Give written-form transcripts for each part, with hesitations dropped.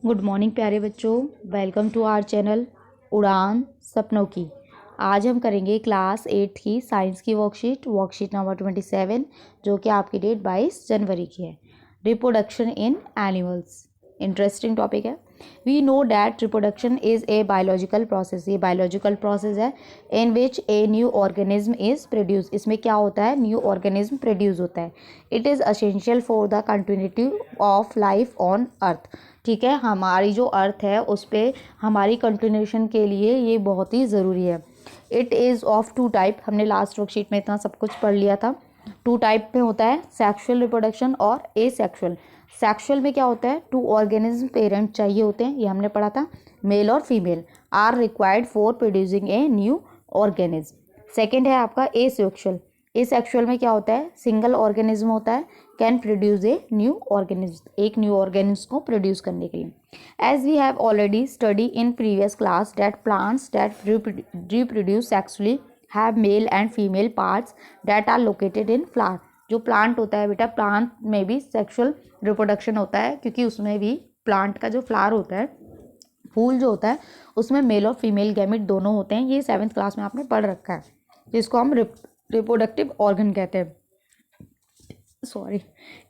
Good morning प्यारे बच्चों। Welcome to our channel उड़ान सपनों की। आज हम करेंगे क्लास 8 की साइंस की वर्कशीट नंबर 27, जो कि आपकी डेट 22 जनवरी की है। Reproduction in animals, interesting topic है। We know that reproduction is a biological process. ये बायोलॉजिकल प्रोसेस है in which a new organism is produce. इसमें क्या होता है? न्यू ऑर्गेनिज्म प्रोड्यूस होता है। It is essential for the continuity of life on earth. ठीक है, हमारी जो अर्थ है उस पर हमारी कंटिन्यूशन के लिए ये बहुत ही ज़रूरी है। It is of two type. हमने लास्ट वर्कशीट में इतना सब कुछ पढ़ लिया था। टू टाइप में होता है, सेक्सुअल रिप्रोडक्शन और एसेक्सुअल। सेक्सुअल में क्या होता है? टू ऑर्गेनिज्म पेरेंट चाहिए होते हैं, ये हमने पढ़ा था। मेल और female are required for producing a new organism. Second है आपका एसेक्सुअल। एसेक्सुअल में क्या होता है? सिंगल ऑर्गेनिज्म होता है, can produce a new organism, एक न्यू ऑर्गेनिज्म को प्रोड्यूस करने के लिए। As we have already study in previous class that plants that reproduce sexually have male and female parts that are located in flower. जो plant होता है बेटा, plant में भी सेक्सुअल रिप्रोडक्शन होता है, क्योंकि उसमें भी प्लांट का जो फ्लावर होता है, फूल जो होता है, उसमें मेल और फीमेल गैमेट दोनों होते हैं। ये 7th क्लास में आपने पढ़ रखा है, जिसको हम रिप्रोडक्टिव ऑर्गन कहते हैं। Sorry.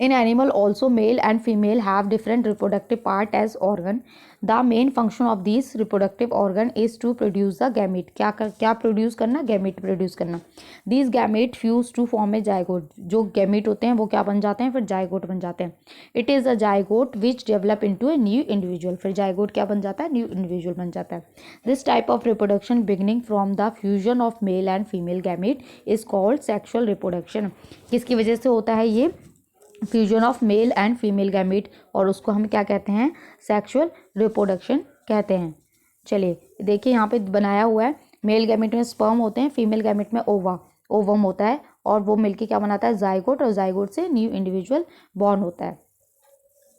In animal also male and female have different reproductive part as organ. The main function of these reproductive organ is to produce the gamete. क्या प्रोड्यूस करना? गैमेट प्रोड्यूस करना। These gamete fuse to form a zygote. जो gamete होते हैं वो क्या बन जाते हैं? फिर जाइगोट बन जाते हैं। It is a zygote which develop into a new individual. फिर जाइगोट क्या बन जाता है? न्यू इंडिविजुअल बन जाता है। This type of reproduction beginning from the fusion of male and female gamete is called sexual reproduction. किसकी वजह से होता है ये? Fusion of male and female gamete, और उसको हम क्या कहते हैं? सेक्सुअल रिप्रोडक्शन कहते हैं। चलिए देखिए, यहाँ पे बनाया हुआ है। मेल गैमेट में स्पर्म होते हैं, फीमेल गैमेट में ओवम होता है, और वो मिलके क्या बनाता है? जाइगोट, और जाइगोट से न्यू इंडिविजुअल बॉर्न होता है।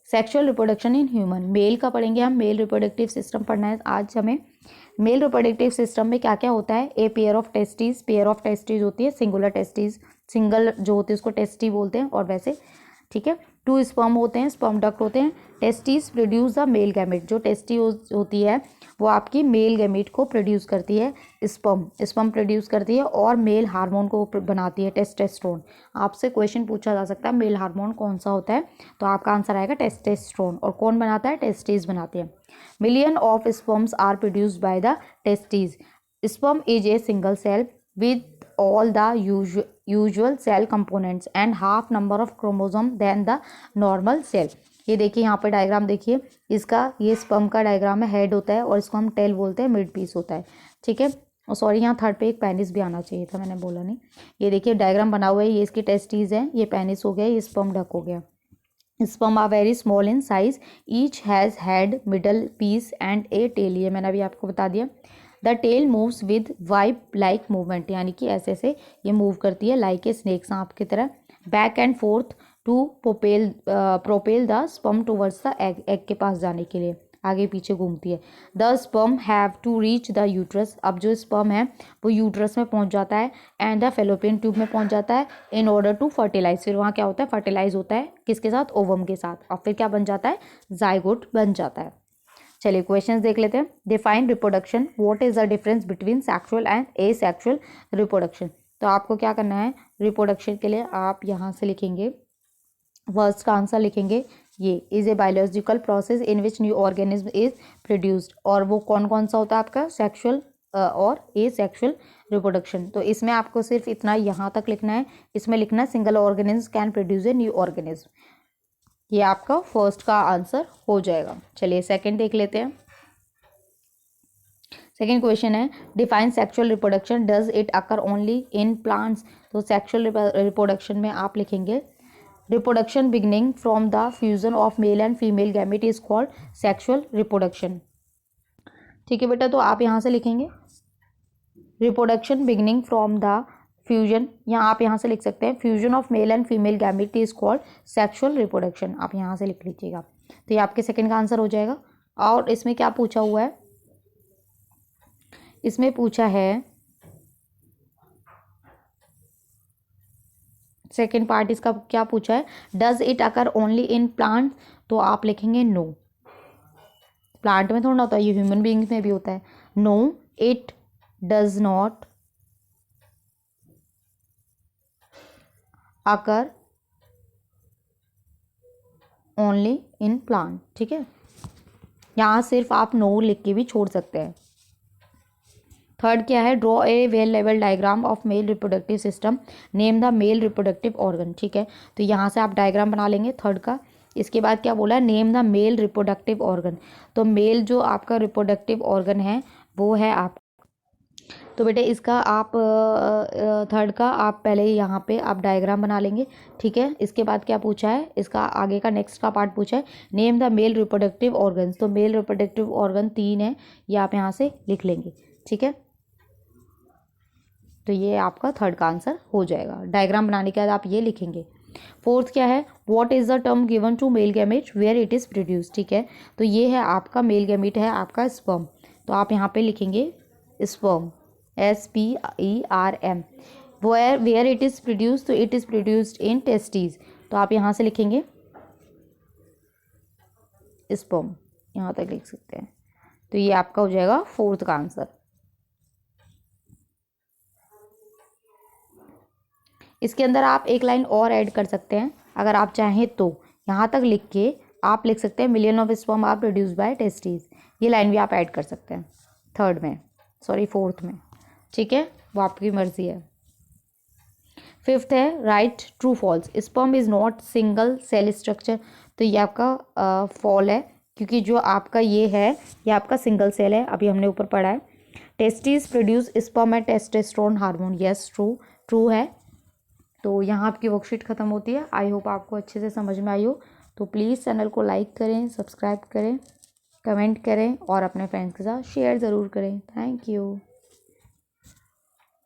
Sexual reproduction in human, male का पढ़ेंगे हम। मेल रिप्रोडक्टिव सिस्टम पढ़ना है आज हमें। मेल रिप्रोडक्टिव सिस्टम में क्या क्या होता है? A pair of testes. Pair of testes होती है, सिंगुलर टेस्टीज, सिंगल जो होती है उसको टेस्टी बोलते हैं, और वैसे ठीक है। 2 स्पर्म होते हैं, स्पर्म डक्ट होते हैं। Testes produce the male gamete. जो टेस्टी होती है वो आपकी मेल गैमेट को प्रोड्यूस करती है। स्पर्म प्रोड्यूस करती है और मेल हार्मोन को बनाती है, टेस्टोस्टेरोन। आपसे क्वेश्चन पूछा जा सकता है मेल हार्मोन कौन सा होता है, तो आपका आंसर आएगा टेस्टोस्टेरोन। और कौन बनाता है? टेस्टीज बनाती है। Million of sperms are produced by the testes. Sperm is a single cell with all the usual cell components and half number of chromosome than the normal cell. ये देखिए यहाँ पे डायग्राम देखिए इसका, ये स्पर्म का डायग्राम है। Head होता है और इसको हम टेल बोलते हैं, मिड पीस होता है। ठीक है, और सॉरी यहाँ थर्ड पे एक पेनिस भी आना चाहिए था, मैंने बोला नहीं। ये देखिए डायग्राम बना हुआ है, ये इसकी टेस्टीज है, ये पेनिस हो गया, ये स्पर्म डक हो गया। Sperm are very small in size, each has head, middle piece and a tail. ये मैंने अभी आपको बता दिया। The tail moves with whip like movement, यानी कि ऐसे ऐसे ये मूव करती है, लाइक ए स्नेक, सांप की तरह। Back and forth to propel the sperm towards the egg, egg के पास जाने के लिए आगे पीछे घूमती है। The sperm have to reach the uterus. अब जो स्पर्म है वो यूट्रस में पहुंच जाता है, एंड द फेलोपियन ट्यूब में पहुंच जाता है, इन ऑर्डर टू फर्टिलाइज। फिर वहाँ क्या होता है? फर्टिलाइज होता है, किसके साथ? ओवम के साथ, और फिर क्या बन जाता है? जाइगोट बन जाता है। चलिए क्वेश्चंस देख लेते हैं। Define reproduction, what is the difference between sexual and asexual reproduction. तो आपको क्या करना है? रिप्रोडक्शन के लिए आप यहाँ से लिखेंगे, फर्स्ट का आंसर लिखेंगे, ये is a biological process in which new organism is produced. और वो कौन कौन सा होता है आपका? सेक्सुअल और एसेक्सुअल रिप्रोडक्शन। तो इसमें आपको सिर्फ इतना यहाँ तक लिखना है। इसमें लिखना है single organism can produce a new organism. ये आपका फर्स्ट का आंसर हो जाएगा। चलिए सेकंड देख लेते हैं। सेकंड क्वेश्चन है, define sexual reproduction, does it occur only in plants. तो सेक्सुअल रिप्रोडक्शन में आप लिखेंगे, reproduction beginning from the fusion of male and female gamete is called sexual reproduction. ठीक है बेटा, तो आप यहाँ से लिखेंगे reproduction beginning from the fusion, या आप यहाँ से लिख सकते हैं fusion of male and female gamete is called sexual reproduction. आप यहाँ से लिख लीजिएगा, तो ये आपके सेकंड का आंसर हो जाएगा। और इसमें क्या पूछा हुआ है? इसमें पूछा है, सेकेंड पार्ट इसका क्या पूछा है? Does it occur only in plant. तो आप लिखेंगे नो। प्लांट में थोड़ा ना होता है, ये ह्यूमन बीइंग्स में भी होता है। No it does not occur only in plant. ठीक है, यहाँ सिर्फ आप नो लिख के भी छोड़ सकते हैं। थर्ड क्या है, draw a well level diagram of male reproductive system, name the male reproductive organ. ठीक है, तो यहाँ से आप डायग्राम बना लेंगे थर्ड का। इसके बाद क्या बोला है, name the male reproductive organ. तो मेल जो आपका रिप्रोडक्टिव ऑर्गन है वो है आप, तो बेटे इसका आप थर्ड का आप पहले ही यहाँ पे आप डायग्राम बना लेंगे। ठीक है, इसके बाद क्या पूछा है, इसका आगे का नेक्स्ट का पार्ट पूछा है, name the male reproductive organs. तो मेल रिप्रोडक्टिव ऑर्गन 3 है, ये आप यहाँ से लिख लेंगे। ठीक है, तो ये आपका थर्ड का आंसर हो जाएगा। डायग्राम बनाने के बाद आप ये लिखेंगे। फोर्थ क्या है, what is the term given to male gamete where it is produce. ठीक है, तो ये है आपका मेल गैमेट है आपका स्पर्म, तो आप यहाँ पे लिखेंगे sperm, SPERM। Where it is produce, तो it is produced in testes, तो आप यहाँ से लिखेंगे स्पर्म, यहाँ तक लिख सकते हैं। तो ये आपका हो जाएगा फोर्थ का आंसर। इसके अंदर आप एक लाइन और ऐड कर सकते हैं अगर आप चाहें तो, यहाँ तक लिख के आप लिख सकते हैं million of sperm are produce by testes, ये लाइन भी आप ऐड कर सकते हैं थर्ड में, सॉरी फोर्थ में। ठीक है, वो आपकी मर्जी है। फिफ्थ है, right true false, sperm is not single cell structure. तो ये आपका फॉल है, क्योंकि जो आपका ये है ये आपका सिंगल सेल है, अभी हमने ऊपर पढ़ा है। Testes produce sperm and testosterone hormone, yes true, true है। तो यहाँ आपकी वर्कशीट ख़त्म होती है। आई होप आपको अच्छे से समझ में आई हो। तो प्लीज़ चैनल को लाइक करें, सब्सक्राइब करें, कमेंट करें और अपने फ्रेंड्स के साथ शेयर ज़रूर करें। Thank you.